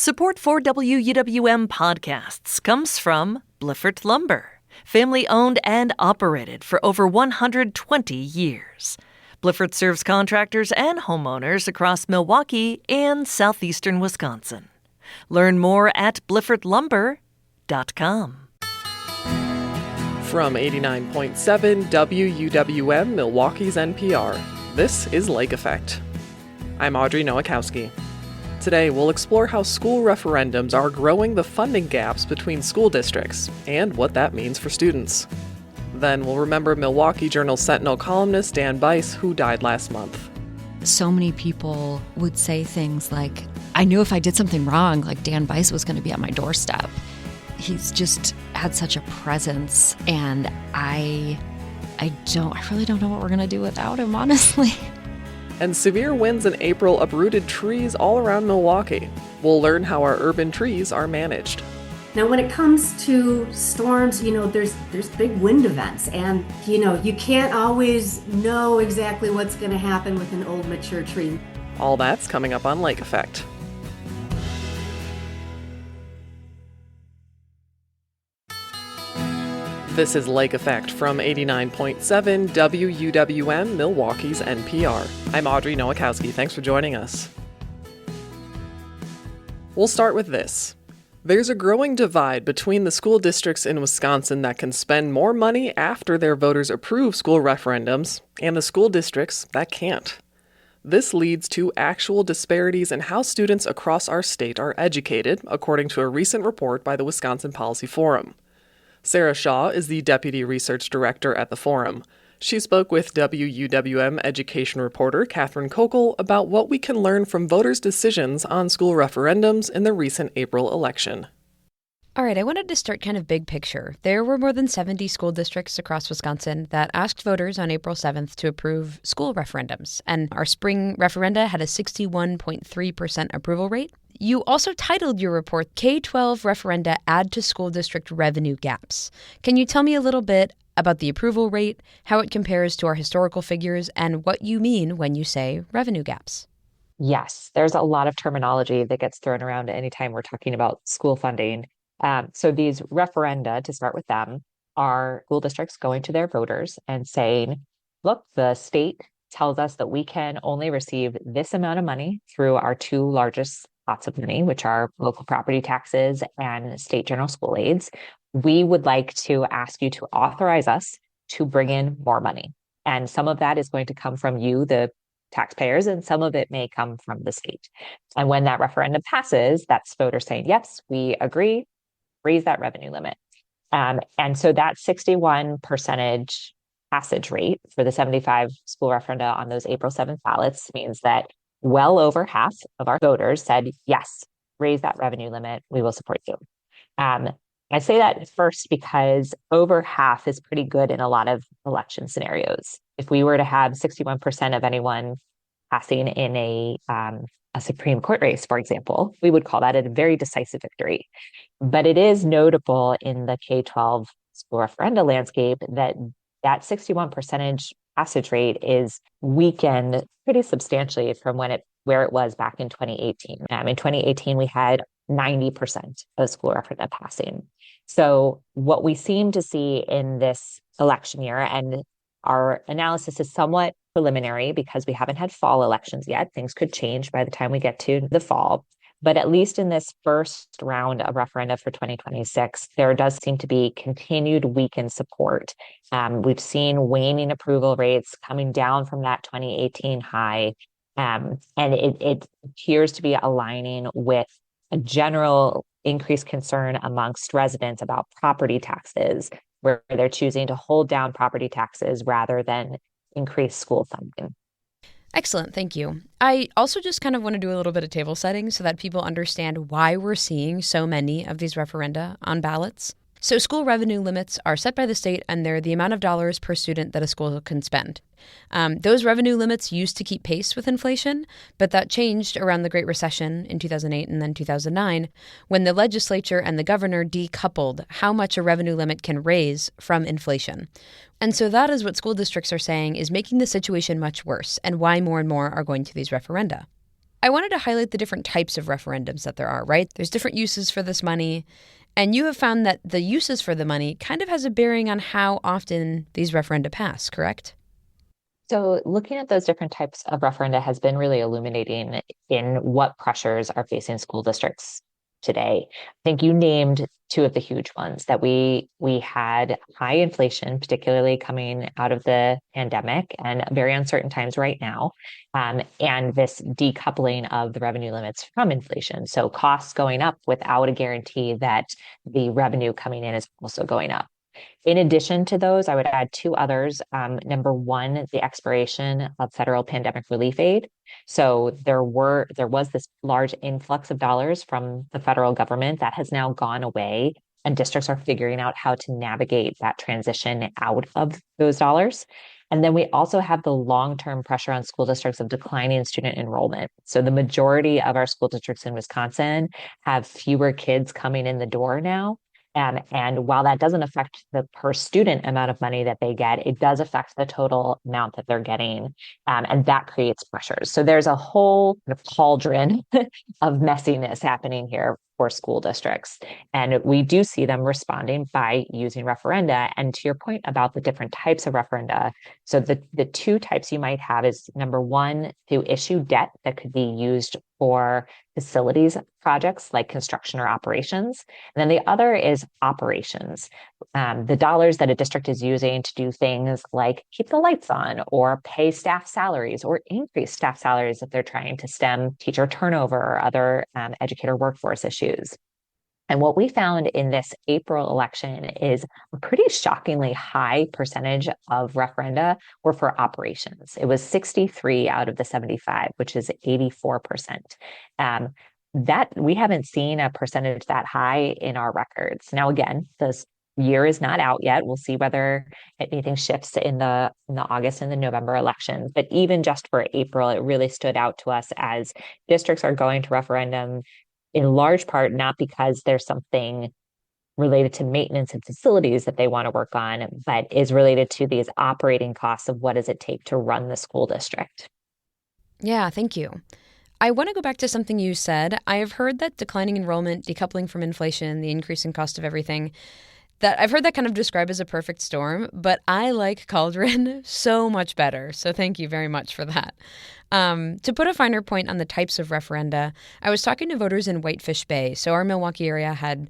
Support for WUWM podcasts comes from Bliffert Lumber, family-owned and operated for over 120 years. Bliffert serves contractors and homeowners across Milwaukee and southeastern Wisconsin. Learn more at bliffertlumber.com. From 89.7 WUWM, Milwaukee's NPR, this is Lake Effect. I'm Audrey Nowakowski. Today, we'll explore how school referendums are growing the funding gaps between school districts and what that means for students. Then we'll remember Milwaukee Journal-Sentinel columnist Dan Bice, who died last month. So many people would say things like, I knew if I did something wrong, like Dan Bice was going to be at my doorstep. He's just had such a presence, and I really don't know what we're going to do without him, honestly. And severe winds in April uprooted trees all around Milwaukee. We'll learn how our urban trees are managed. Now, when it comes to storms, there's big wind events, and, you can't always know exactly what's going to happen with an old, mature tree. All that's coming up on Lake Effect. This is Lake Effect from 89.7 WUWM, Milwaukee's NPR. I'm Audrey Nowakowski. Thanks for joining us. We'll start with this. There's a growing divide between the school districts in Wisconsin that can spend more money after their voters approve school referendums and the school districts that can't. This leads to actual disparities in how students across our state are educated, according to a recent report by the Wisconsin Policy Forum. Sarah Shaw is the Deputy Research Director at the Forum. She spoke with WUWM education reporter Catherine Kokel about what we can learn from voters' decisions on school referendums in the recent April election. All right, I wanted to start kind of big picture. There were more than 70 school districts across Wisconsin that asked voters on April 7th to approve school referendums, and our spring referenda had a 61.3% approval rate. You also titled your report, K-12 Referenda Add to School District Revenue Gaps. Can you tell me a little bit about the approval rate, how it compares to our historical figures, and what you mean when you say revenue gaps? Yes, there's a lot of terminology that gets thrown around anytime we're talking about school funding. So these referenda, to start with them, are school districts going to their voters and saying, look, the state tells us that we can only receive this amount of money through our two largest pots of money, which are local property taxes and state general school aids. We would like to ask you to authorize us to bring in more money. And some of that is going to come from you, the taxpayers, and some of it may come from the state. And when that referendum passes, that's voters saying, yes, we agree, raise that revenue limit. And so that 61% passage rate for the 75 school referenda on those April 7th ballots means that well over half of our voters said, yes, raise that revenue limit. We will support you. I say that first because over half is pretty good in a lot of election scenarios. If we were to have 61% of anyone passing in a Supreme Court race, for example, we would call that a very decisive victory. But it is notable in the K-12 school referenda landscape that 61% passage rate is weakened pretty substantially from where it was back in 2018. In 2018, we had 90% of school referenda passing. So what we seem to see in this election year, and our analysis is somewhat preliminary because we haven't had fall elections yet. Things could change by the time we get to the fall. But at least in this first round of referenda for 2026, there does seem to be continued weakened support. We've seen waning approval rates coming down from that 2018 high. And it appears to be aligning with a general increased concern amongst residents about property taxes, where they're choosing to hold down property taxes rather than increase school funding. Excellent. Thank you. I also just kind of want to do a little bit of table setting so that people understand why we're seeing so many of these referenda on ballots. So school revenue limits are set by the state, and they're the amount of dollars per student that a school can spend. Those revenue limits used to keep pace with inflation, but that changed around the Great Recession in 2008 and then 2009, when the legislature and the governor decoupled how much a revenue limit can raise from inflation. And so that is what school districts are saying is making the situation much worse, and why more and more are going to these referenda. I wanted to highlight the different types of referendums that there are, right? There's different uses for this money. And you have found that the uses for the money kind of has a bearing on how often these referenda pass, correct? So looking at those different types of referenda has been really illuminating in what pressures are facing school districts today. I think you named two of the huge ones that we had high inflation, particularly coming out of the pandemic and very uncertain times right now, and this decoupling of the revenue limits from inflation. So costs going up without a guarantee that the revenue coming in is also going up. In addition to those, I would add two others. Number one, the expiration of federal pandemic relief aid. So there was this large influx of dollars from the federal government that has now gone away, and districts are figuring out how to navigate that transition out of those dollars. And then we also have the long-term pressure on school districts of declining student enrollment. So the majority of our school districts in Wisconsin have fewer kids coming in the door now. And while that doesn't affect the per student amount of money that they get, it does affect the total amount that they're getting. And that creates pressures. So there's a whole kind of cauldron of messiness happening here for school districts. And we do see them responding by using referenda. And to your point about the different types of referenda, so the two types you might have is number one, to issue debt that could be used for facilities projects like construction or operations. And then the other is operations. The dollars that a district is using to do things like keep the lights on or pay staff salaries or increase staff salaries if they're trying to stem teacher turnover or other educator workforce issues. And what we found in this April election is a pretty shockingly high percentage of referenda were for operations. It was 63 out of the 75, which is 84%. That we haven't seen a percentage that high in our records. Now, again, this year is not out yet. We'll see whether anything shifts in the August and the November elections. But even just for April, it really stood out to us as districts are going to referendum in large part, not because there's something related to maintenance and facilities that they want to work on, but is related to these operating costs of what does it take to run the school district. Yeah, thank you. I want to go back to something you said. I have heard that declining enrollment, decoupling from inflation, the increasing cost of everything, that I've heard that kind of described as a perfect storm, but I like cauldron so much better. So thank you very much for that. To put a finer point on the types of referenda, I was talking to voters in Whitefish Bay. So our Milwaukee area had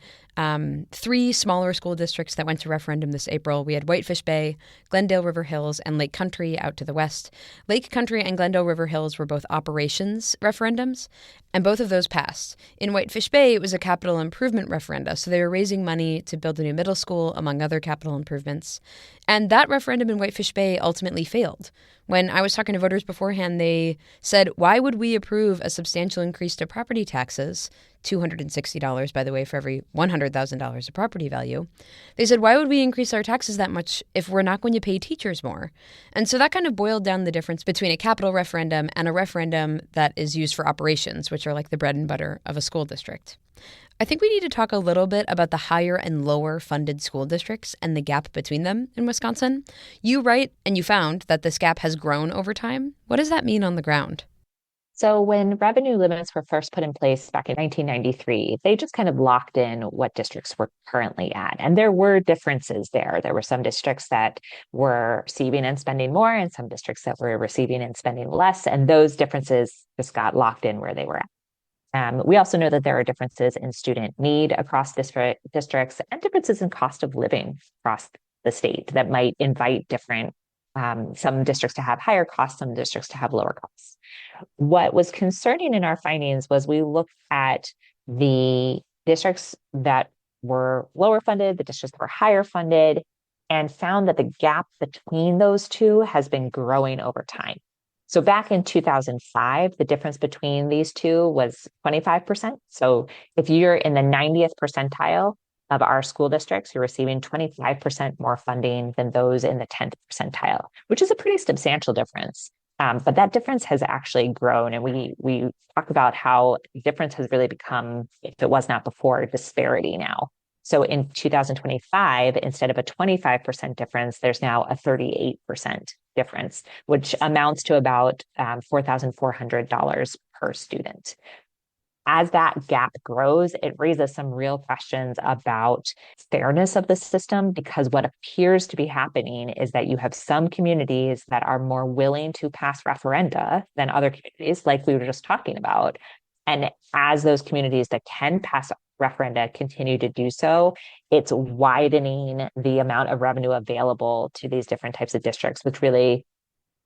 three smaller school districts that went to referendum this April. We had Whitefish Bay, Glendale River Hills, and Lake Country out to the west. Lake Country and Glendale River Hills were both operations referendums, and both of those passed. In Whitefish Bay, it was a capital improvement referenda, so they were raising money to build a new middle school, among other capital improvements. And that referendum in Whitefish Bay ultimately failed. When I was talking to voters beforehand, they said, why would we approve a substantial increase to property taxes, $260, by the way, for every $100,000 of property value? They said, why would we increase our taxes that much if we're not going to pay teachers more? And so that kind of boiled down the difference between a capital referendum and a referendum that is used for operations, which are like the bread and butter of a school district. I think we need to talk a little bit about the higher and lower funded school districts and the gap between them in Wisconsin. You write and you found that this gap has grown over time. What does that mean on the ground? So when revenue limits were first put in place back in 1993, they just kind of locked in what districts were currently at. And there were differences there. There were some districts that were receiving and spending more and some districts that were receiving and spending less. And those differences just got locked in where they were at. We also know that there are differences in student need across districts and differences in cost of living across the state that might invite different, some districts to have higher costs, some districts to have lower costs. What was concerning in our findings was we looked at the districts that were lower funded, the districts that were higher funded, and found that the gap between those two has been growing over time. So back in 2005, the difference between these two was 25%. So if you're in the 90th percentile of our school districts, you're receiving 25% more funding than those in the 10th percentile, which is a pretty substantial difference. But that difference has actually grown. And we talk about how difference has really become, if it was not before, disparity now. So in 2025, instead of a 25% difference, there's now a 38% difference, which amounts to about $4,400 per student. As that gap grows, it raises some real questions about fairness of the system, because what appears to be happening is that you have some communities that are more willing to pass referenda than other communities, like we were just talking about. And as those communities that can pass referenda continue to do so, it's widening the amount of revenue available to these different types of districts, which really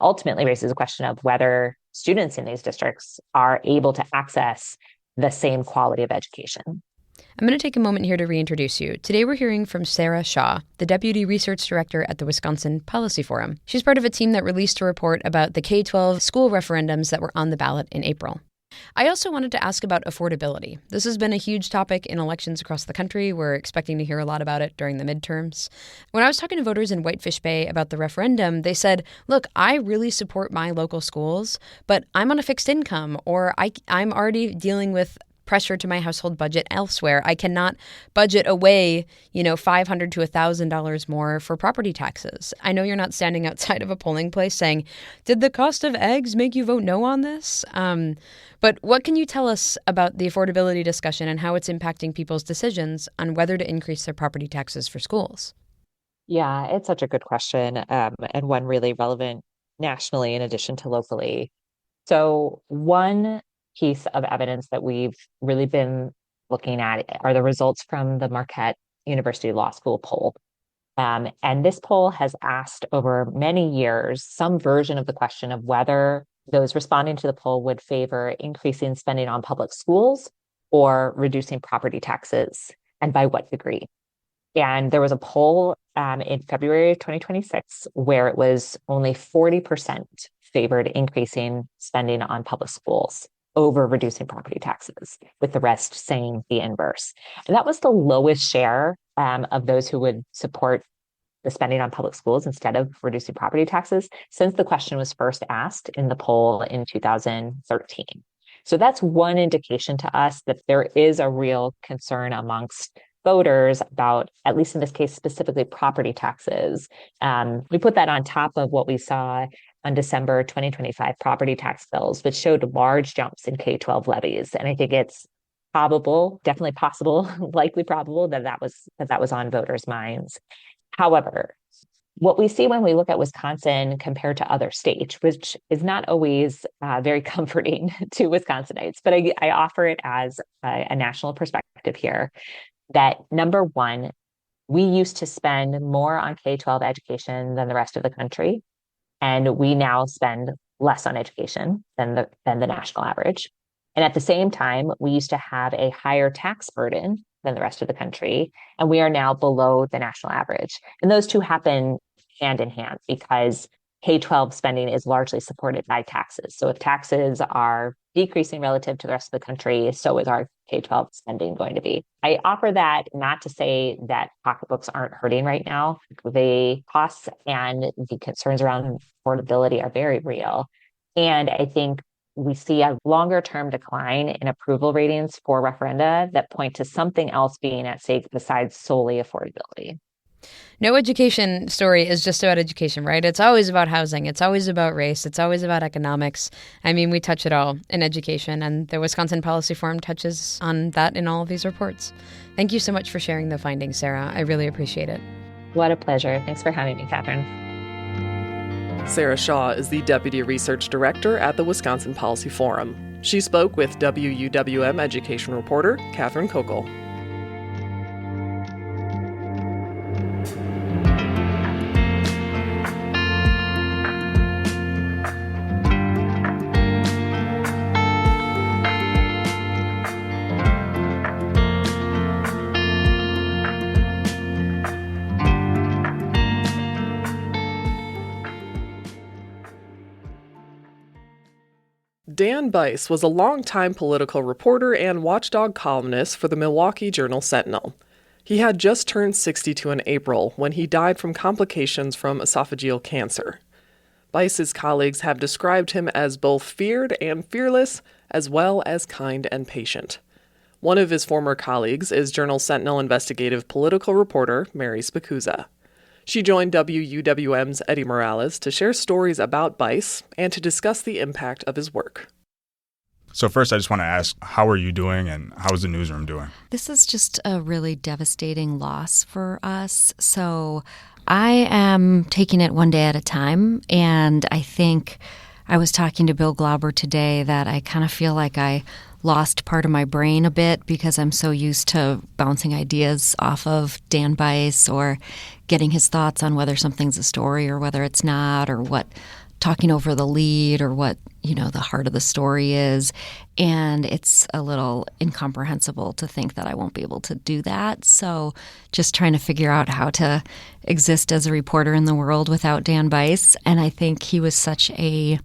ultimately raises a question of whether students in these districts are able to access the same quality of education. I'm going to take a moment here to reintroduce you. Today we're hearing from Sarah Shaw, the Deputy Research Director at the Wisconsin Policy Forum. She's part of a team that released a report about the K-12 school referendums that were on the ballot in April. I also wanted to ask about affordability. This has been a huge topic in elections across the country. We're expecting to hear a lot about it during the midterms. When I was talking to voters in Whitefish Bay about the referendum, they said, look, I really support my local schools, but I'm on a fixed income, or I'm already dealing with pressure to my household budget elsewhere. I cannot budget away, $500 to $1,000 more for property taxes. I know you're not standing outside of a polling place saying, did the cost of eggs make you vote no on this? But what can you tell us about the affordability discussion and how it's impacting people's decisions on whether to increase their property taxes for schools? Yeah, it's such a good question, and one really relevant nationally in addition to locally. So one piece of evidence that we've really been looking at are the results from the Marquette University Law School poll. And this poll has asked over many years some version of the question of whether those responding to the poll would favor increasing spending on public schools or reducing property taxes, and by what degree. And there was a poll in February of 2026 where it was only 40% favored increasing spending on public schools over reducing property taxes, with the rest saying the inverse. And that was the lowest share of those who would support the spending on public schools instead of reducing property taxes since the question was first asked in the poll in 2013. So that's one indication to us that there is a real concern amongst voters about, at least in this case, specifically property taxes. We put that on top of what we saw on December 2025 property tax bills, which showed large jumps in K-12 levies. And I think it's probable, definitely possible, likely probable that was on voters' minds. However, what we see when we look at Wisconsin compared to other states, which is not always very comforting to Wisconsinites, but I offer it as a national perspective here, that number one, we used to spend more on K-12 education than the rest of the country, and we now spend less on education than the national average. And at the same time, we used to have a higher tax burden than the rest of the country, and we are now below the national average. And those two happen hand in hand because K-12 spending is largely supported by taxes. So if taxes are decreasing relative to the rest of the country, so is our K-12 spending going to be. I offer that not to say that pocketbooks aren't hurting right now. The costs and the concerns around affordability are very real. And I think we see a longer term decline in approval ratings for referenda that point to something else being at stake besides solely affordability. No education story is just about education, right? It's always about housing. It's always about race. It's always about economics. I mean, we touch it all in education, and the Wisconsin Policy Forum touches on that in all of these reports. Thank you so much for sharing the findings, Sarah. I really appreciate it. What a pleasure. Thanks for having me, Catherine. Sarah Shaw is the Deputy Research Director at the Wisconsin Policy Forum. She spoke with WUWM education reporter Catherine Kokel. Dan Bice was a longtime political reporter and watchdog columnist for the Milwaukee Journal-Sentinel. He had just turned 62 in April when he died from complications from esophageal cancer. Bice's colleagues have described him as both feared and fearless, as well as kind and patient. One of his former colleagues is Journal-Sentinel investigative political reporter Mary Spicuzza. She joined WUWM's Eddie Morales to share stories about Bice and to discuss the impact of his work. So first, I just want to ask, how are you doing and how is the newsroom doing? This is just a really devastating loss for us. So I am taking it one day at a time. And I think I was talking to Bill Glauber today that I kind of feel like I lost part of my brain a bit because I'm so used to bouncing ideas off of Dan Bice or getting his thoughts on whether something's a story or whether it's not, or what talking over the lead or what, the heart of the story is. And it's a little incomprehensible to think that I won't be able to do that. So just trying to figure out how to exist as a reporter in the world without Dan Bice. And I think he was such a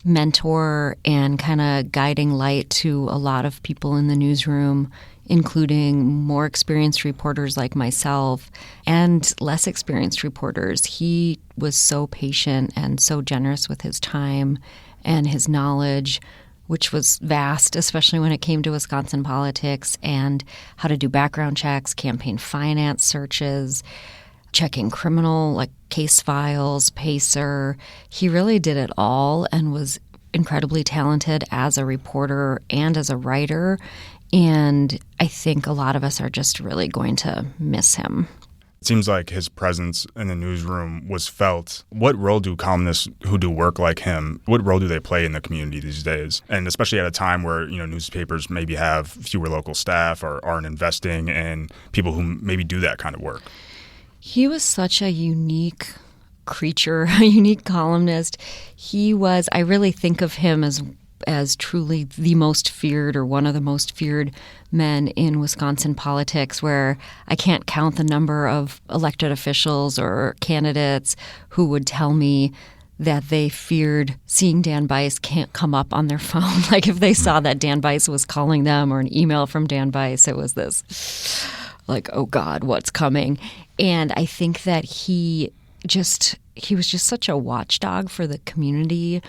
mentor and kind of guiding light to a lot of people in the newsroom, including more experienced reporters like myself and less experienced reporters. He was so patient and so generous with his time and his knowledge, which was vast, especially when it came to Wisconsin politics and how to do background checks, campaign finance searches, checking criminal case files, PACER. He really did it all and was incredibly talented as a reporter and as a writer. And I think a lot of us are just really going to miss him. It seems like his presence in the newsroom was felt. What role do columnists who do work like him, what role do they play in the community these days? And especially at a time where, newspapers maybe have fewer local staff or aren't investing in people who maybe do that kind of work. He was such a unique creature, a unique columnist. I really think of him as truly the most feared or one of the most feared men in Wisconsin politics, where I can't count the number of elected officials or candidates who would tell me that they feared seeing Dan Bice can't come up on their phone. Like if they saw that Dan Bice was calling them or an email from Dan Bice, it was this oh God, what's coming? And I think that he was just such a watchdog for the community,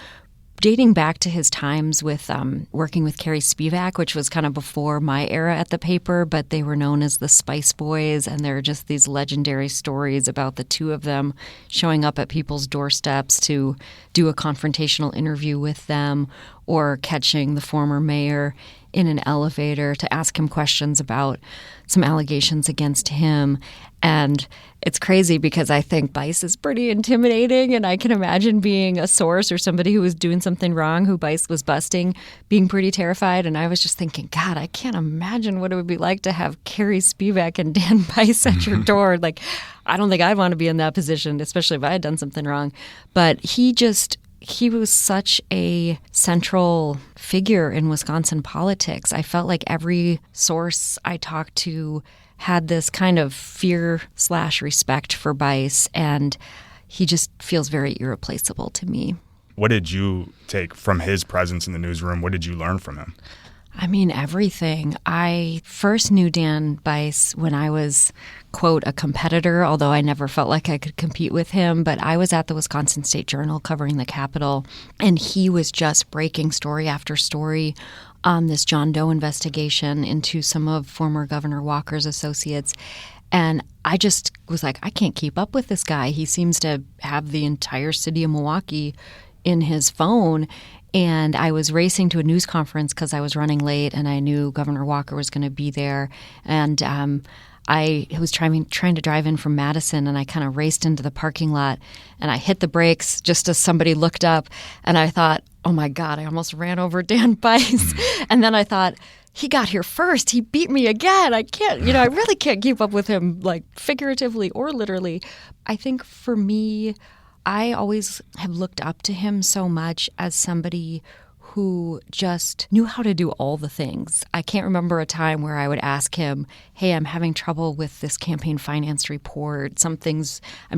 dating back to his times with working with Carrie Spivak, which was kind of before my era at the paper, but they were known as the Spice Boys, and there are just these legendary stories about the two of them showing up at people's doorsteps to do a confrontational interview with them, or catching the former mayor in an elevator to ask him questions about some allegations against him. And it's crazy because I think Bice is pretty intimidating, and I can imagine being a source or somebody who was doing something wrong who Bice was busting, being pretty terrified. And I was just thinking, God, I can't imagine what it would be like to have Carrie Spivak and Dan Bice at your door. I don't think I'd want to be in that position, especially if I had done something wrong. But he was such a central figure in Wisconsin politics. I felt like every source I talked to had this kind of fear/respect for Bice, and he just feels very irreplaceable to me. What did you take from his presence in the newsroom? What did you learn from him? I mean, everything. I first knew Dan Bice when I was, quote, a competitor, although I never felt like I could compete with him. But I was at the Wisconsin State Journal covering the Capitol, and he was just breaking story after story on this John Doe investigation into some of former Governor Walker's associates. And I just was like, I can't keep up with this guy. He seems to have the entire city of Milwaukee in his phone. And I was racing to a news conference because I was running late, and I knew Governor Walker was going to be there. And I was trying to drive in from Madison, and I kind of raced into the parking lot, and I hit the brakes just as somebody looked up, and I thought, oh my God, I almost ran over Dan Bice. And then I thought, he got here first. He beat me again. I can't, I really can't keep up with him, figuratively or literally. I think for me, I always have looked up to him so much as somebody who just knew how to do all the things. I can't remember a time where I would ask him, hey, I'm having trouble with this campaign finance report. I'm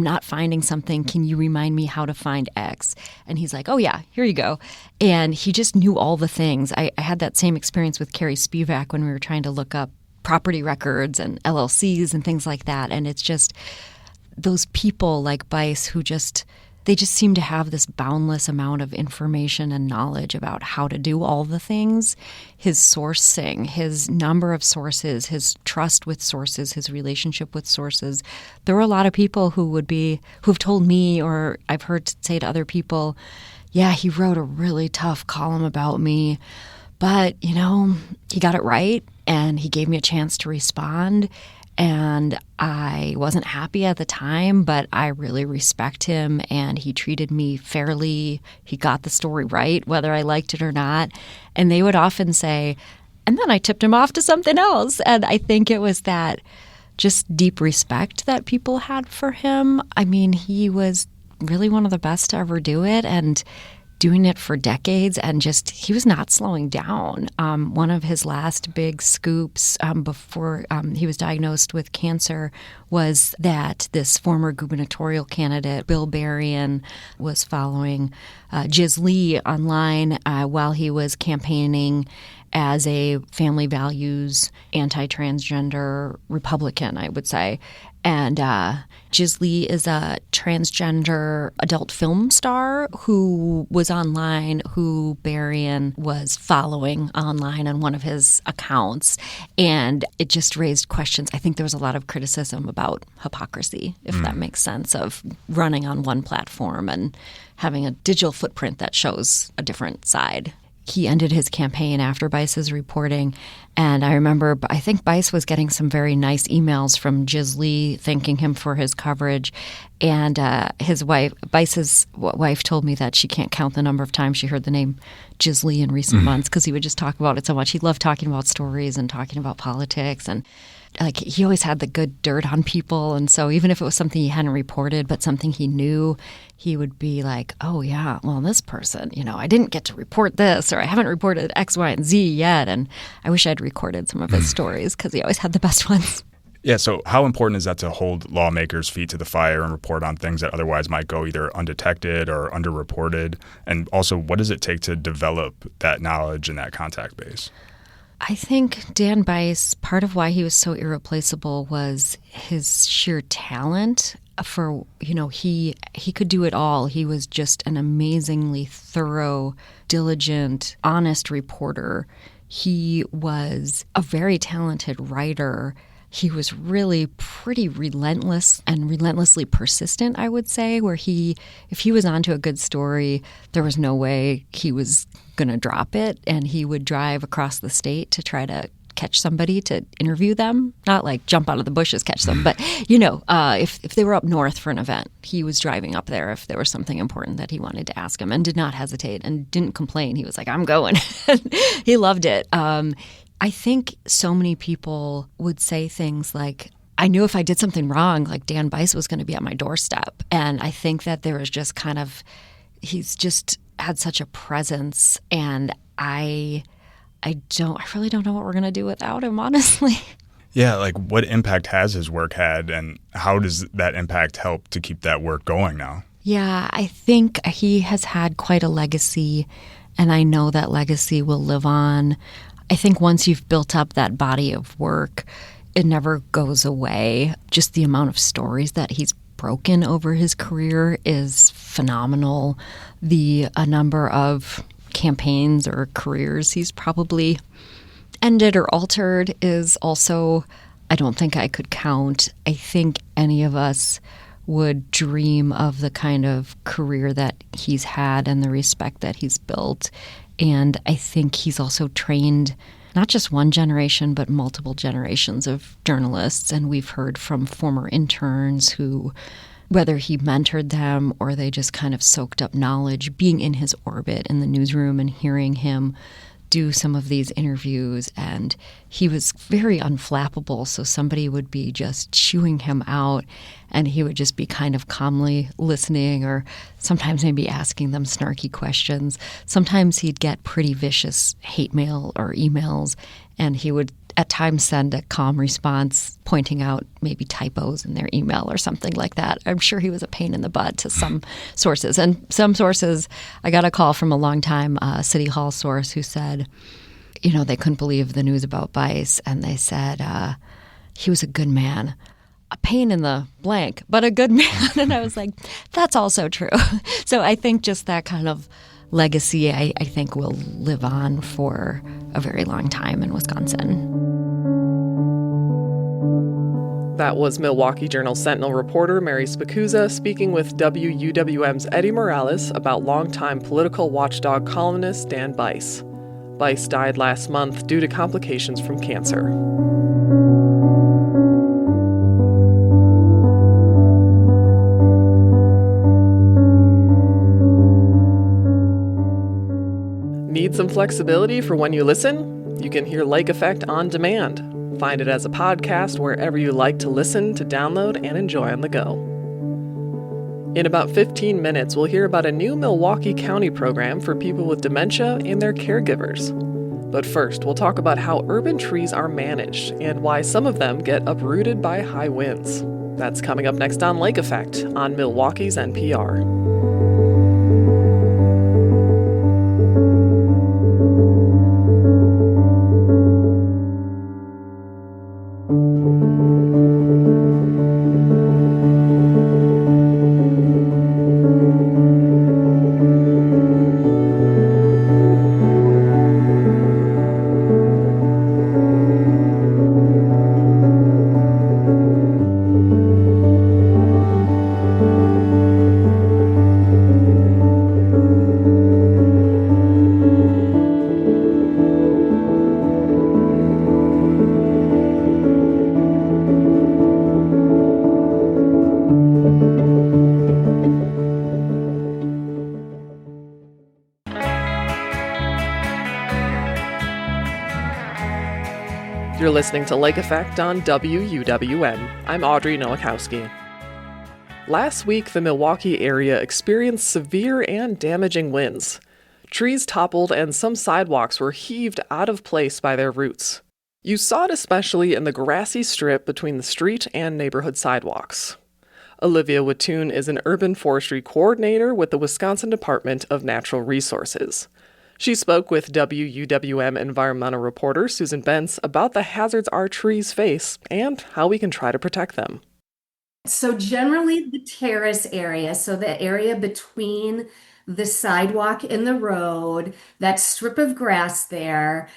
not finding something. Can you remind me how to find X? And he's like, oh, yeah, here you go. And he just knew all the things. I had that same experience with Carrie Spivak when we were trying to look up property records and LLCs and things like that. And it's just those people like Bice who they just seem to have this boundless amount of information and knowledge about how to do all the things. His sourcing, his number of sources, his trust with sources, his relationship with sources. There were a lot of people who've told me, or I've heard say to other people, yeah, he wrote a really tough column about me, But, he got it right, and he gave me a chance to respond. And I wasn't happy at the time, but I really respect him, and he treated me fairly. He got the story right, whether I liked it or not. And they would often say, and then I tipped him off to something else. And I think it was that just deep respect that people had for him. I mean, he was really one of the best to ever do it, and doing it for decades, and he was not slowing down. One of his last big scoops before he was diagnosed with cancer was that this former gubernatorial candidate, Bill Berrien, was following Jiz Lee online while he was campaigning as a family values, anti-transgender Republican, I would say. And Jiz Lee is a transgender adult film star who was online, who Berrien was following online on one of his accounts. And it just raised questions. I think there was a lot of criticism about hypocrisy, if that makes sense, of running on one platform and having a digital footprint that shows a different side. He ended his campaign after Bice's reporting, and I remember, I think Bice was getting some very nice emails from Jiz Lee thanking him for his coverage, and his wife, Bice's wife, told me that she can't count the number of times she heard the name Jiz Lee in recent months because he would just talk about it so much. He loved talking about stories and talking about politics, and he always had the good dirt on people. And so even if it was something he hadn't reported, but something he knew, he would be like, oh, yeah, well, this person, I didn't get to report this, or I haven't reported X, Y, and Z yet. And I wish I'd recorded some of his stories because he always had the best ones. Yeah, so how important is that to hold lawmakers' feet to the fire and report on things that otherwise might go either undetected or underreported? And also, what does it take to develop that knowledge and that contact base? I think Dan Bice, part of why he was so irreplaceable was his sheer talent for, he could do it all. He was just an amazingly thorough, diligent, honest reporter. He was a very talented writer. He was really pretty relentless and relentlessly persistent, I would say, where if he was onto a good story, there was no way he was going to drop it. And he would drive across the state to try to catch somebody to interview them. Not like jump out of the bushes, catch them. But, if they were up north for an event, he was driving up there if there was something important that he wanted to ask him, and did not hesitate and didn't complain. He was like, I'm going. He loved it. I think so many people would say things like, I knew if I did something wrong, like Dan Bice was going to be at my doorstep. And I think that there was just he's just had such a presence, and I really don't know what we're going to do without him, honestly. Yeah, like what impact has his work had, and how does that impact help to keep that work going now? Yeah, I think he has had quite a legacy, and I know that legacy will live on. I think once you've built up that body of work, it never goes away. Just the amount of stories that he's broken over his career is phenomenal. The number of campaigns or careers he's probably ended or altered is also, I don't think I could count. I think any of us would dream of the kind of career that he's had and the respect that he's built. And I think he's also trained not just one generation, but multiple generations of journalists. And we've heard from former interns who, whether he mentored them or they just kind of soaked up knowledge, being in his orbit in the newsroom and hearing him do some of these interviews. And he was very unflappable, so somebody would be just chewing him out and he would just be kind of calmly listening, or sometimes maybe asking them snarky questions. Sometimes he'd get pretty vicious hate mail or emails, and he would at times send a calm response pointing out maybe typos in their email or something like that. I'm sure he was a pain in the butt to some sources. And some sources, I got a call from a longtime City Hall source who said, they couldn't believe the news about Bice, and they said he was a good man. A pain in the blank, but a good man. And I was like, that's also true. So I think just that kind of legacy, I think, will live on for a very long time in Wisconsin. That was Milwaukee Journal Sentinel reporter Mary Spicuzza speaking with WUWM's Eddie Morales about longtime political watchdog columnist Dan Bice. Weiss died last month due to complications from cancer. Need some flexibility for when you listen? You can hear Lake Effect on demand. Find it as a podcast wherever you like to listen, to download, and enjoy on the go. In about 15 minutes, we'll hear about a new Milwaukee County program for people with dementia and their caregivers. But first, we'll talk about how urban trees are managed and why some of them get uprooted by high winds. That's coming up next on Lake Effect on Milwaukee's NPR. You're listening to Lake Effect on WUWM. I'm Audrey Nowakowski. Last week, the Milwaukee area experienced severe and damaging winds. Trees toppled and some sidewalks were heaved out of place by their roots. You saw it especially in the grassy strip between the street and neighborhood sidewalks. Olivia Wattoon is an urban forestry coordinator with the Wisconsin Department of Natural Resources. She spoke with WUWM environmental reporter Susan Bentz about the hazards our trees face and how we can try to protect them. So generally the terrace area, so the area between the sidewalk and the road, that strip of grass there,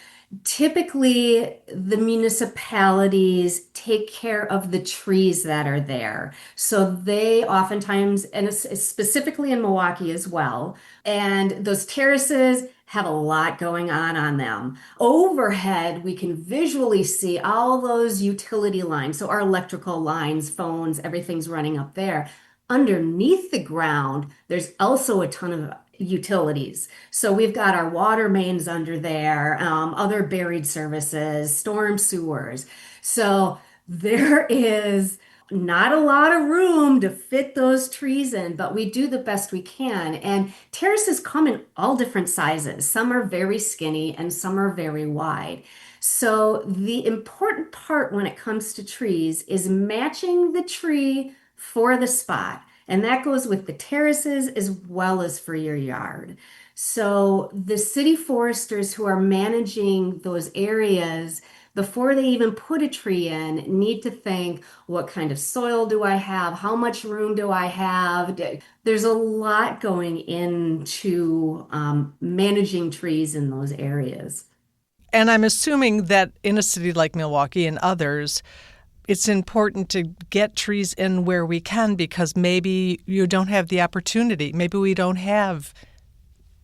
typically the municipalities take care of the trees that are there. So they oftentimes, and specifically in Milwaukee as well, and those terraces have a lot going on them. Overhead, we can visually see all those utility lines. So our electrical lines, phones, everything's running up there. Underneath the ground, there's also a ton of utilities. So we've got our water mains under there, other buried services, storm sewers. So there is not a lot of room to fit those trees in, but we do the best we can. And terraces come in all different sizes. Some are very skinny and some are very wide. So the important part when it comes to trees is matching the tree for the spot. And that goes with the terraces as well as for your yard. So the city foresters who are managing those areas, before they even put a tree in, need to think, what kind of soil do I have? How much room do I have? There's a lot going into managing trees in those areas. And I'm assuming that in a city like Milwaukee and others, it's important to get trees in where we can because maybe you don't have the opportunity. Maybe we don't have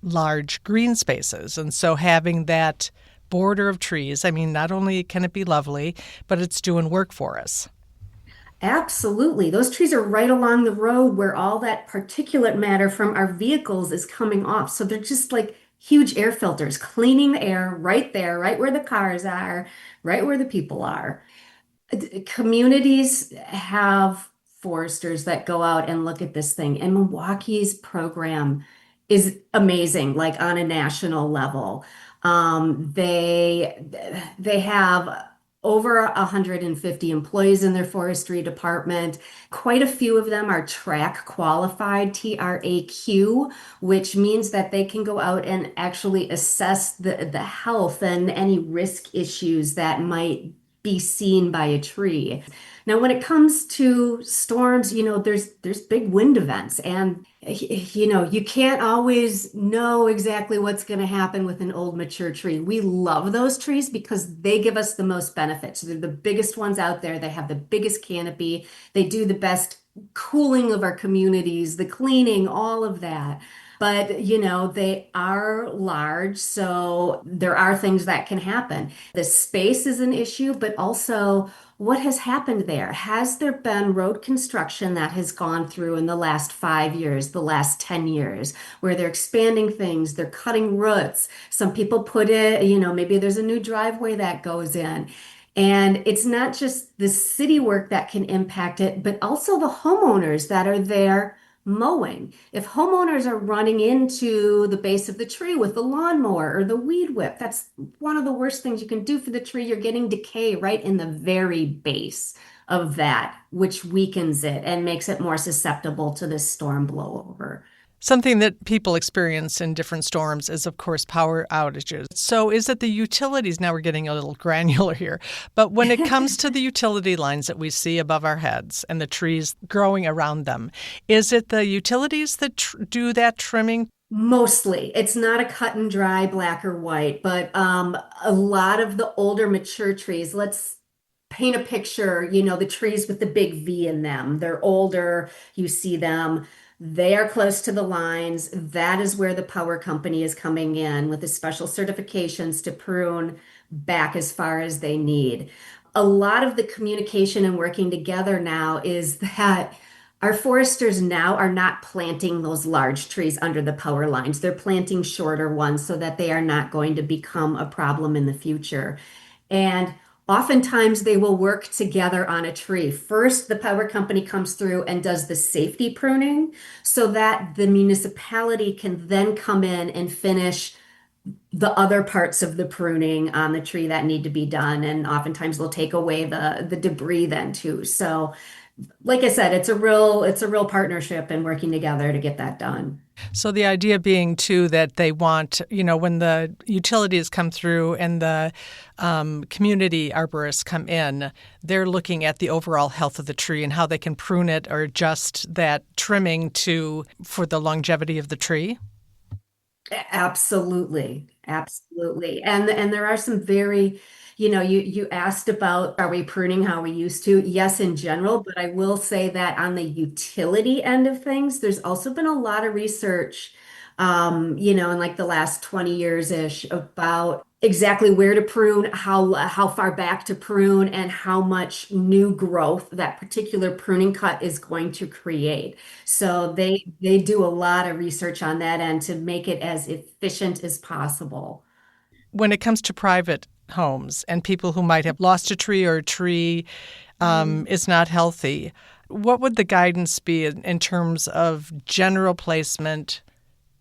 large green spaces. And so having that border of trees, I mean, not only can it be lovely, but it's doing work for us. Absolutely. Those trees are right along the road where all that particulate matter from our vehicles is coming off. So they're just like huge air filters, cleaning the air right there, right where the cars are, right where the people are. Communities have foresters that go out and look at this thing, and Milwaukee's program is amazing, like on a national level. They have over 150 employees in their forestry department. Quite a few of them are track qualified, TRAQ, which means that they can go out and actually assess the health and any risk issues that might be seen by a tree. Now, when it comes to storms, there's big wind events, and you can't always know exactly what's going to happen with an old mature tree. We love those trees because they give us the most benefits. They're the biggest ones out there. They have the biggest canopy. They do the best cooling of our communities, the cleaning, all of that. But, they are large, so there are things that can happen. The space is an issue, but also what has happened there? Has there been road construction that has gone through in the last 5 years, the last 10 years, where they're expanding things, they're cutting roots? Some people put it, maybe there's a new driveway that goes in. And it's not just the city work that can impact it, but also the homeowners that are there mowing. If homeowners are running into the base of the tree with the lawnmower or the weed whip, that's one of the worst things you can do for the tree. You're getting decay right in the very base of that, which weakens it and makes it more susceptible to this storm blowover. Something that people experience in different storms is, of course, power outages. So is it the utilities? Now we're getting a little granular here. But when it comes to the utility lines that we see above our heads and the trees growing around them, is it the utilities that do that trimming? Mostly. It's not a cut and dry black or white, but a lot of the older mature trees, let's paint a picture, the trees with the big V in them. They're older, you see them. They are close to the lines. That is where the power company is coming in with the special certifications to prune back as far as they need. A lot of the communication and working together now is that our foresters now are not planting those large trees under the power lines. They're planting shorter ones so that they are not going to become a problem in the future. And oftentimes they will work together on a tree. First, the power company comes through and does the safety pruning so that the municipality can then come in and finish the other parts of the pruning on the tree that need to be done. And oftentimes they'll take away the debris then too. So like I said, it's a real partnership and working together to get that done. So the idea being, too, that they want, when the utilities come through and the community arborists come in, they're looking at the overall health of the tree and how they can prune it or adjust that trimming for the longevity of the tree. Absolutely. Absolutely. And there are some very, you asked about, are we pruning how we used to? Yes, in general, but I will say that on the utility end of things, there's also been a lot of research, in like the last 20 years-ish about exactly where to prune, how far back to prune, and how much new growth that particular pruning cut is going to create. So they do a lot of research on that end to make it as efficient as possible. When it comes to private homes and people who might have lost a tree or a tree is not healthy, what would the guidance be in terms of general placement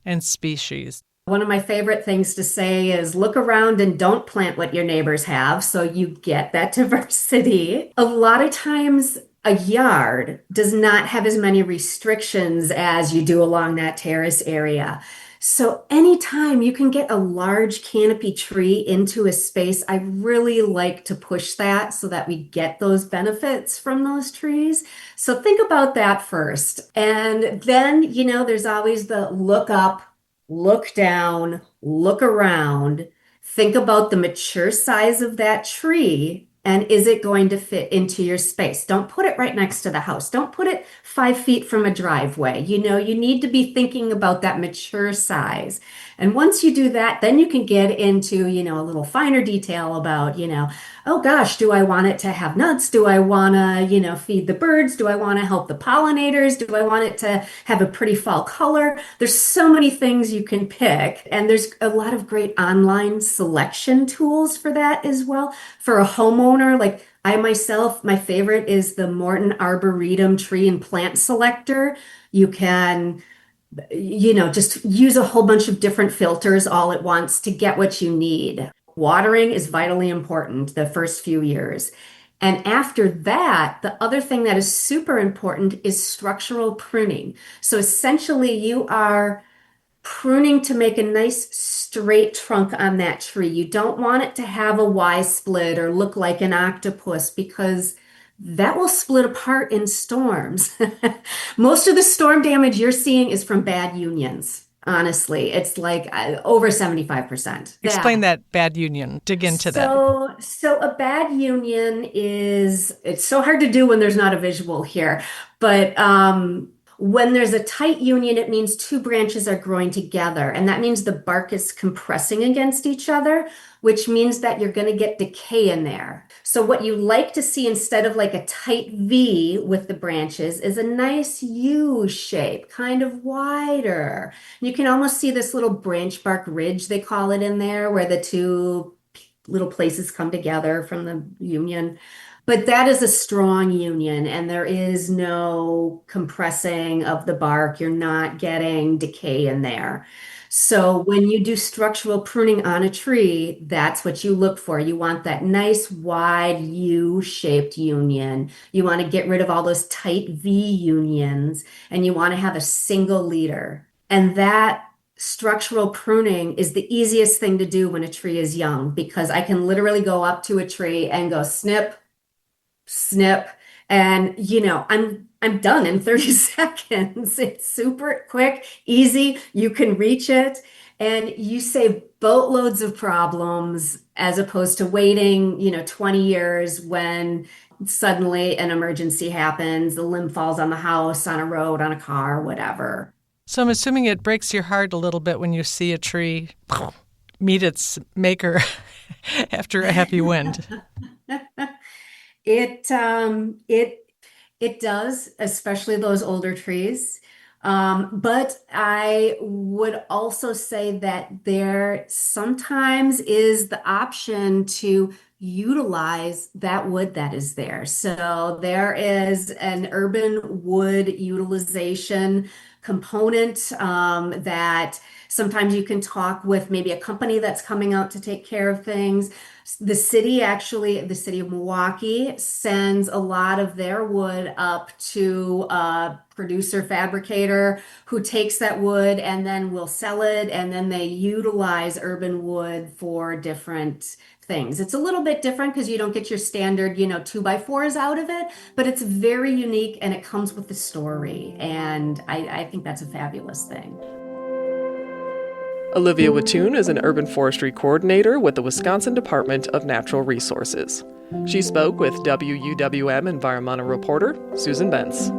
and species? One of my favorite things to say is look around and don't plant what your neighbors have so you get that diversity. A lot of times a yard does not have as many restrictions as you do along that terrace area. So anytime you can get a large canopy tree into a space, I really like to push that so that we get those benefits from those trees. So think about that first. And then, there's always the look up, look down, look around, think about the mature size of that tree and is it going to fit into your space? Don't put it right next to the house. Don't put it 5 feet from a driveway. You need to be thinking about that mature size. And once you do that, then you can get into, a little finer detail about, oh gosh, do I want it to have nuts? Do I want to, feed the birds? Do I want to help the pollinators? Do I want it to have a pretty fall color? There's so many things you can pick. And there's a lot of great online selection tools for that as well. For a homeowner, like I myself, my favorite is the Morton Arboretum Tree and Plant Selector. You can just use a whole bunch of different filters all at once to get what you need. Watering is vitally important the first few years. And after that, the other thing that is super important is structural pruning. So essentially, you are pruning to make a nice straight trunk on that tree. You don't want it to have a Y split or look like an octopus because that will split apart in storms. Most of the storm damage you're seeing is from bad unions. Honestly, it's like over 75%. Explain that bad union. Dig into that. So a bad union it's so hard to do when there's not a visual here. But When there's a tight union, it means two branches are growing together, and that means the bark is compressing against each other, which means that you're going to get decay in there. So what you like to see instead of like a tight V with the branches is a nice U shape, kind of wider. You can almost see this little branch bark ridge, they call it in there, where the two little places come together from the union. But that is a strong union, and there is no compressing of the bark. You're not getting decay in there. So when you do structural pruning on a tree, that's what you look for. You want that nice wide U-shaped union. You want to get rid of all those tight V unions, and you want to have a single leader. And that structural pruning is the easiest thing to do when a tree is young, because I can literally go up to a tree and go snip, snip, and I'm done in 30 seconds. It's super quick, easy. You can reach it, and you save boatloads of problems as opposed to waiting, 20 years when suddenly an emergency happens, the limb falls on the house, on a road, on a car, whatever. So I'm assuming it breaks your heart a little bit when you see a tree meet its maker after a heavy wind. It does, especially those older trees. But I would also say that there sometimes is the option to utilize that wood that is there. So there is an urban wood utilization component that sometimes you can talk with maybe a company that's coming out to take care of things. The city of Milwaukee sends a lot of their wood up to a producer fabricator who takes that wood and then will sell it, and then they utilize urban wood for different things. It's a little bit different because you don't get your standard, 2x4s out of it, but it's very unique and it comes with the story. And I think that's a fabulous thing. Olivia Wattoon is an urban forestry coordinator with the Wisconsin Department of Natural Resources. She spoke with WUWM environmental reporter Susan Benz.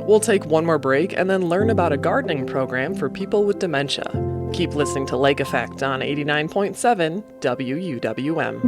We'll take one more break and then learn about a gardening program for people with dementia. Keep listening to Lake Effect on 89.7 WUWM.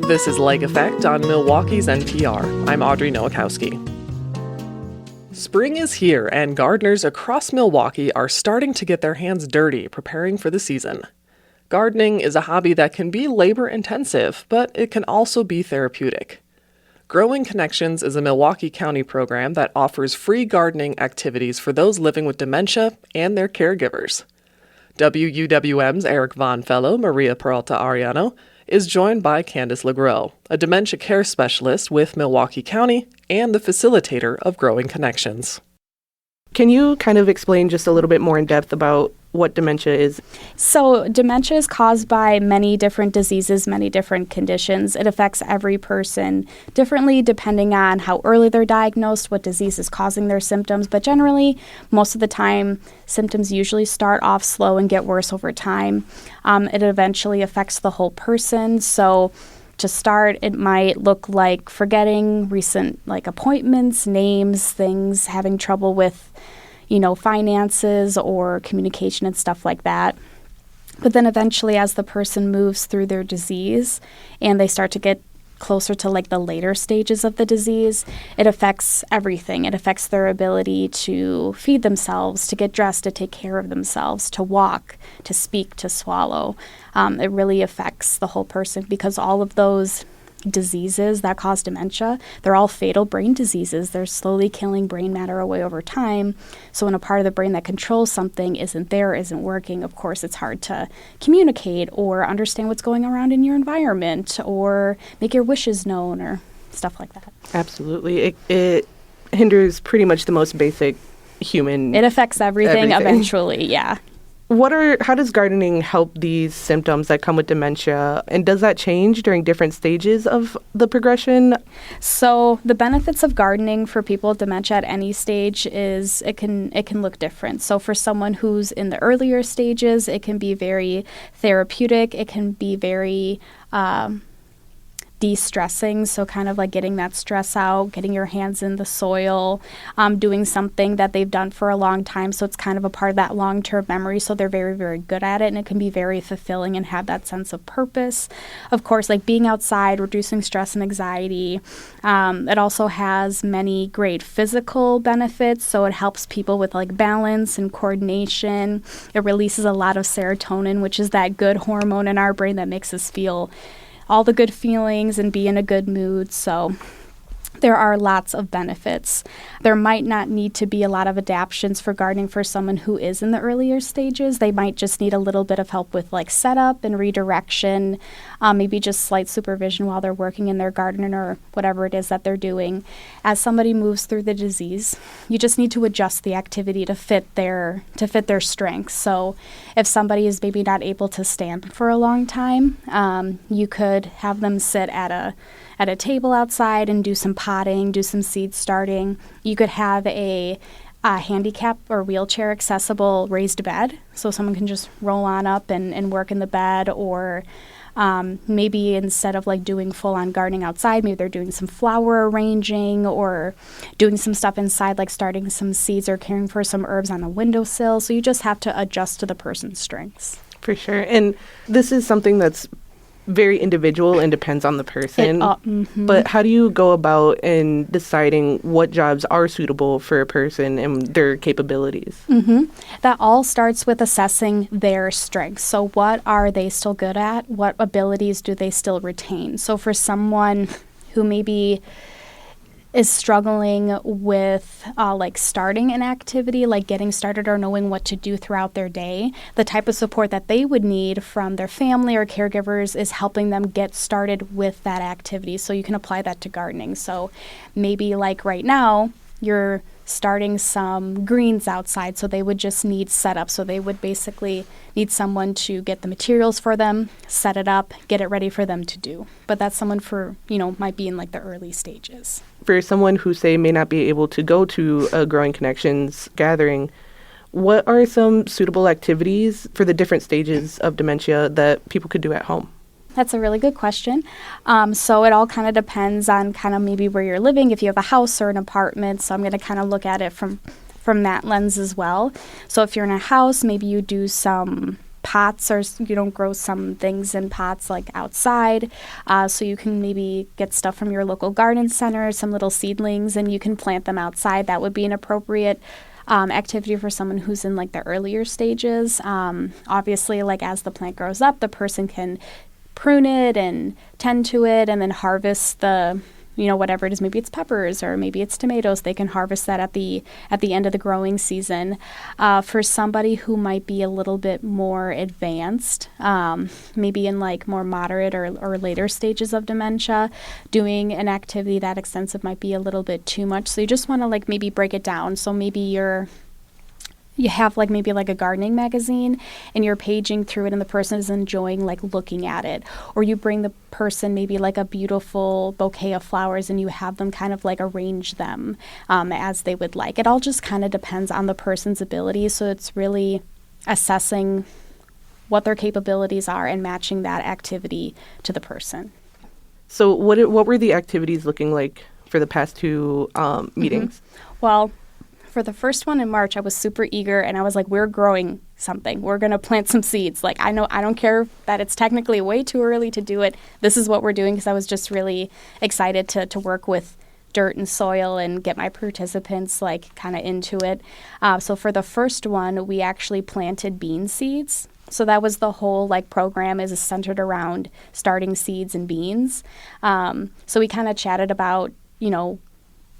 This is Lake Effect on Milwaukee's NPR. I'm Audrey Nowakowski. Spring is here, and gardeners across Milwaukee are starting to get their hands dirty preparing for the season. Gardening is a hobby that can be labor-intensive, but it can also be therapeutic. Growing Connections is a Milwaukee County program that offers free gardening activities for those living with dementia and their caregivers. WUWM's Eric Von Fellow, Maria Peralta Ariano, is joined by Candace LeGros, a dementia care specialist with Milwaukee County and the facilitator of Growing Connections. Can you kind of explain just a little bit more in depth about what dementia is? So dementia is caused by many different diseases, many different conditions. It affects every person differently depending on how early they're diagnosed, what disease is causing their symptoms. But generally, most of the time, symptoms usually start off slow and get worse over time. It eventually affects the whole person. So to start, it might look like forgetting recent appointments, names, things, having trouble with finances or communication and stuff like that. But then eventually, as the person moves through their disease and they start to get closer to like the later stages of the disease, it affects everything. It affects their ability to feed themselves, to get dressed, to take care of themselves, to walk, to speak, to swallow. It really affects the whole person because all of those diseases that cause dementia, they're all fatal brain diseases. They're slowly killing brain matter away over time. So when a part of the brain that controls something isn't there, isn't working, of course it's hard to communicate or understand what's going around in your environment or make your wishes known or stuff like that. Absolutely. It hinders pretty much the most basic human. It affects everything. Eventually, yeah. How does gardening help these symptoms that come with dementia? And does that change during different stages of the progression? So the benefits of gardening for people with dementia at any stage is it can look different. So for someone who's in the earlier stages, it can be very therapeutic. It can be very de-stressing, so kind of like getting that stress out, getting your hands in the soil, doing something that they've done for a long time, so it's kind of a part of that long-term memory, so they're very, very good at it, and it can be very fulfilling and have that sense of purpose. Of course, like being outside, reducing stress and anxiety. It also has many great physical benefits, so it helps people with like balance and coordination. It releases a lot of serotonin, which is that good hormone in our brain that makes us feel all the good feelings and be in a good mood. So there are lots of benefits. There might not need to be a lot of adaptations for gardening for someone who is in the earlier stages. They might just need a little bit of help with like setup and redirection, maybe just slight supervision while they're working in their garden or whatever it is that they're doing. As somebody moves through the disease, you just need to adjust the activity to fit their strengths. So if somebody is maybe not able to stand for a long time, you could have them sit at a table outside and do some potting, do some seed starting. You could have a handicap or wheelchair accessible raised bed, so someone can just roll on up and work in the bed, or maybe instead of like doing full-on gardening outside, maybe they're doing some flower arranging or doing some stuff inside, like starting some seeds or caring for some herbs on a windowsill. So you just have to adjust to the person's strengths. For sure. And this is something that's very individual and depends on the person. But how do you go about in deciding what jobs are suitable for a person and their capabilities? That all starts with assessing their strengths. So what are they still good at? What abilities do they still retain? So for someone who maybe is struggling with like starting an activity, like getting started or knowing what to do throughout their day, the type of support that they would need from their family or caregivers is helping them get started with that activity. So you can apply that to gardening. So maybe like right now, you're starting some greens outside, so they would just need setup. So they would basically need someone to get the materials for them, set it up, get it ready for them to do. But that's someone might be in like the early stages. For someone who, say, may not be able to go to a Growing Connections gathering, what are some suitable activities for the different stages of dementia that people could do at home? That's a really good question. So it all kind of depends on kind of maybe where you're living, if you have a house or an apartment. So I'm going to kind of look at it from that lens as well. So if you're in a house, maybe you do some pots, or you don't grow some things in pots like outside. So you can maybe get stuff from your local garden center, some little seedlings, and you can plant them outside. That would be an appropriate activity for someone who's in like the earlier stages. Obviously, like as the plant grows up, the person can prune it and tend to it and then harvest the whatever it is. Maybe it's peppers or maybe it's tomatoes. They can harvest that at the end of the growing season. For somebody who might be a little bit more advanced, maybe in like more moderate or later stages of dementia, doing an activity that extensive might be a little bit too much. So you just want to like maybe break it down. So maybe you have like maybe like a gardening magazine and you're paging through it and the person is enjoying like looking at it. Or you bring the person maybe like a beautiful bouquet of flowers and you have them kind of like arrange them as they would like. It all just kind of depends on the person's ability. So it's really assessing what their capabilities are and matching that activity to the person. So what were the activities looking like for the past two meetings? Well, for the first one in March, I was super eager and I was like, we're growing something. We're going to plant some seeds. Like, I don't care that it's technically way too early to do it. This is what we're doing, because I was just really excited to work with dirt and soil and get my participants like kind of into it. So for the first one, we actually planted bean seeds. So that was the whole like program is centered around starting seeds and beans. So we kind of chatted about,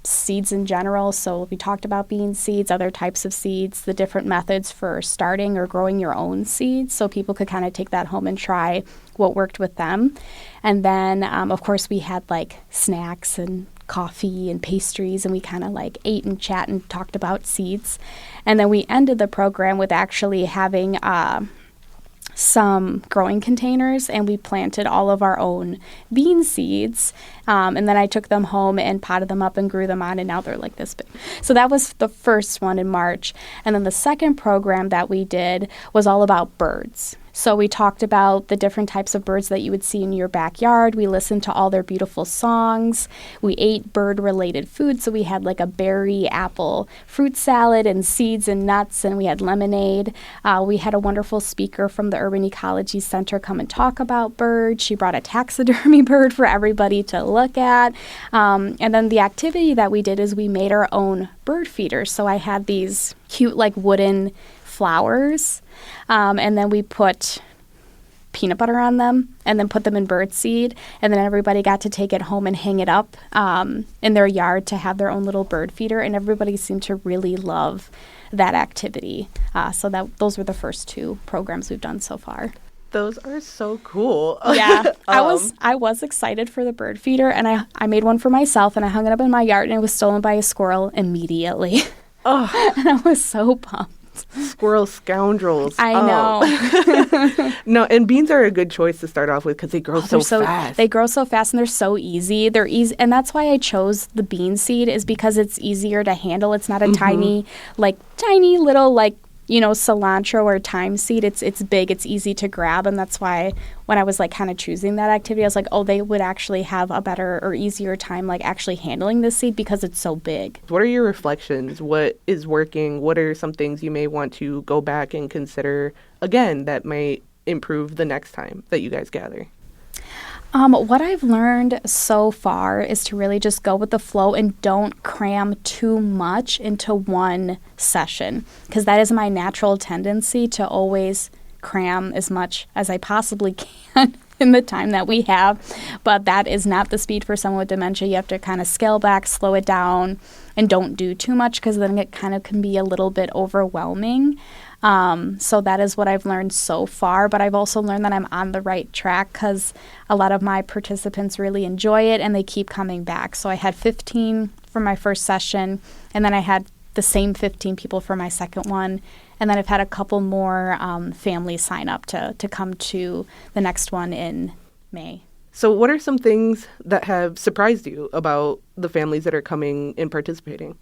seeds in general. So we talked about bean seeds, other types of seeds, the different methods for starting or growing your own seeds, so people could kind of take that home and try what worked with them. And then, of course, we had like snacks and coffee and pastries, and we kind of like ate and chat and talked about seeds. And then we ended the program with actually having some growing containers, and we planted all of our own bean seeds. And then I took them home and potted them up and grew them on, and now they're like this big. So that was the first one in March. And then the second program that we did was all about birds. So we talked about the different types of birds that you would see in your backyard. We listened to all their beautiful songs. We ate bird-related food. So we had like a berry, apple, fruit salad and seeds and nuts, and we had lemonade. We had a wonderful speaker from the Urban Ecology Center come and talk about birds. She brought a taxidermy bird for everybody to look at. And then the activity that we did is we made our own bird feeders. So I had these cute like wooden flowers, and then we put peanut butter on them and then put them in bird seed, and then everybody got to take it home and hang it up in their yard to have their own little bird feeder, and everybody seemed to really love that activity. So those were the first two programs we've done so far. Those are so cool. Yeah, I was excited for the bird feeder, and I made one for myself, and I hung it up in my yard, and it was stolen by a squirrel immediately. Oh, and I was so pumped. Squirrel scoundrels. I know. No, and beans are a good choice to start off with because they grow so fast. They grow so fast, and they're so easy. They're easy, and that's why I chose the bean seed, is because it's easier to handle. It's not a tiny little cilantro or thyme seed. It's big, it's easy to grab, and that's why when I was like kind of choosing that activity, I was like, oh, they would actually have a better or easier time like actually handling this seed because it's so big. What are your reflections? What is working? What are some things you may want to go back and consider again that might improve the next time that you guys gather? What I've learned so far is to really just go with the flow and don't cram too much into one session, because that is my natural tendency to always cram as much as I possibly can in the time that we have. But that is not the speed for someone with dementia. You have to kind of scale back, slow it down, and don't do too much, because then it kind of can be a little bit overwhelming. So that is what I've learned so far, but I've also learned that I'm on the right track because a lot of my participants really enjoy it and they keep coming back. So I had 15 for my first session, and then I had the same 15 people for my second one, and then I've had a couple more families sign up to come to the next one in May. So what are some things that have surprised you about the families that are coming and participating?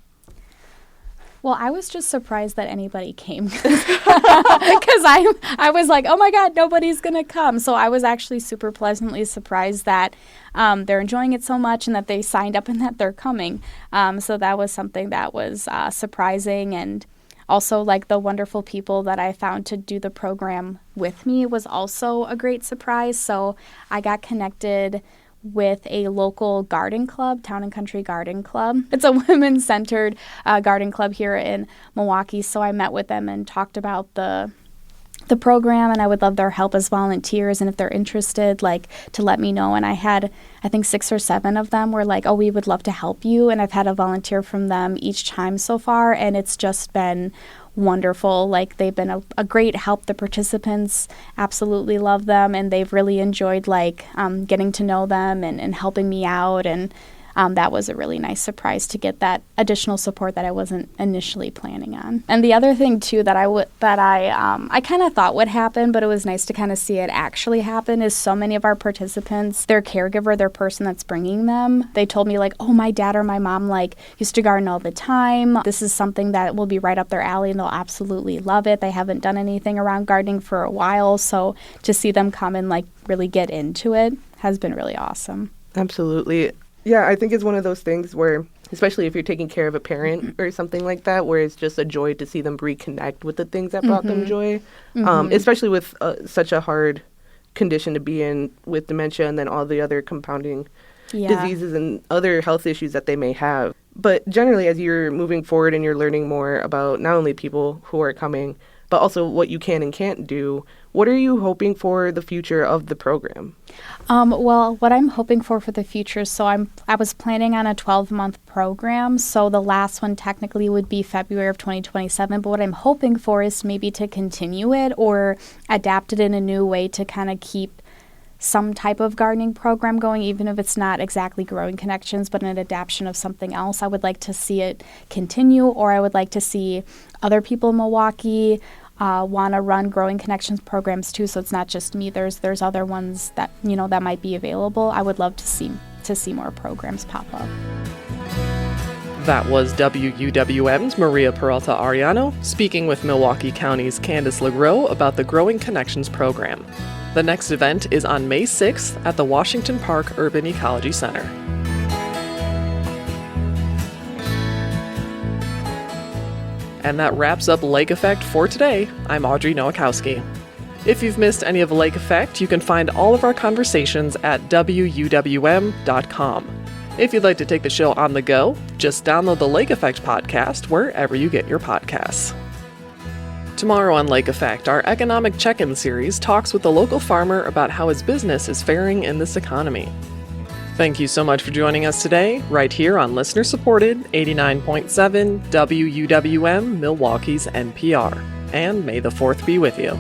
Well, I was just surprised that anybody came because I was like, oh my God, nobody's going to come. So I was actually super pleasantly surprised that they're enjoying it so much and that they signed up and that they're coming. So that was something that was surprising. And also like the wonderful people that I found to do the program with me was also a great surprise. So I got connected with a local garden club, Town and Country Garden Club. It's a women-centered garden club here in Milwaukee. So I met with them and talked about the program, and I would love their help as volunteers. And if they're interested, like, to let me know. And I had, I think 6 or 7 of them were like, oh, we would love to help you. And I've had a volunteer from them each time so far, and it's just been wonderful. Like, they've been a great help. The participants absolutely love them, and they've really enjoyed like getting to know them and helping me out, and that was a really nice surprise to get that additional support that I wasn't initially planning on. And the other thing too that I kind of thought would happen, but it was nice to kind of see it actually happen, is so many of our participants, their caregiver, their person that's bringing them, they told me like, oh, my dad or my mom like used to garden all the time. This is something that will be right up their alley and they'll absolutely love it. They haven't done anything around gardening for a while, so to see them come and like really get into it has been really awesome. Absolutely. Yeah, I think it's one of those things where especially if you're taking care of a parent or something like that, where it's just a joy to see them reconnect with the things that brought them joy, especially with such a hard condition to be in with dementia and then all the other compounding diseases and other health issues that they may have. But generally, as you're moving forward and you're learning more about not only people who are coming, but also what you can and can't do, what are you hoping for the future of the program? Well, what I'm hoping for the future, so I was planning on a 12-month program, so the last one technically would be February of 2027, but what I'm hoping for is maybe to continue it or adapt it in a new way to kind of keep some type of gardening program going, even if it's not exactly Growing Connections, but an adaptation of something else. I would like to see it continue, or I would like to see other people in Milwaukee want to run Growing Connections programs too, so it's not just me. There's other ones that, that might be available. I would love to see more programs pop up. That was WUWM's Maria Peralta Ariano speaking with Milwaukee County's Candace LeGros about the Growing Connections program. The next event is on May 6th at the Washington Park Urban Ecology Center. And that wraps up Lake Effect for today. I'm Audrey Nowakowski. If you've missed any of Lake Effect, you can find all of our conversations at WUWM.com. If you'd like to take the show on the go, just download the Lake Effect podcast wherever you get your podcasts. Tomorrow on Lake Effect, our economic check-in series talks with a local farmer about how his business is faring in this economy. Thank you so much for joining us today, right here on listener-supported 89.7 WUWM, Milwaukee's NPR. And may the 4th be with you.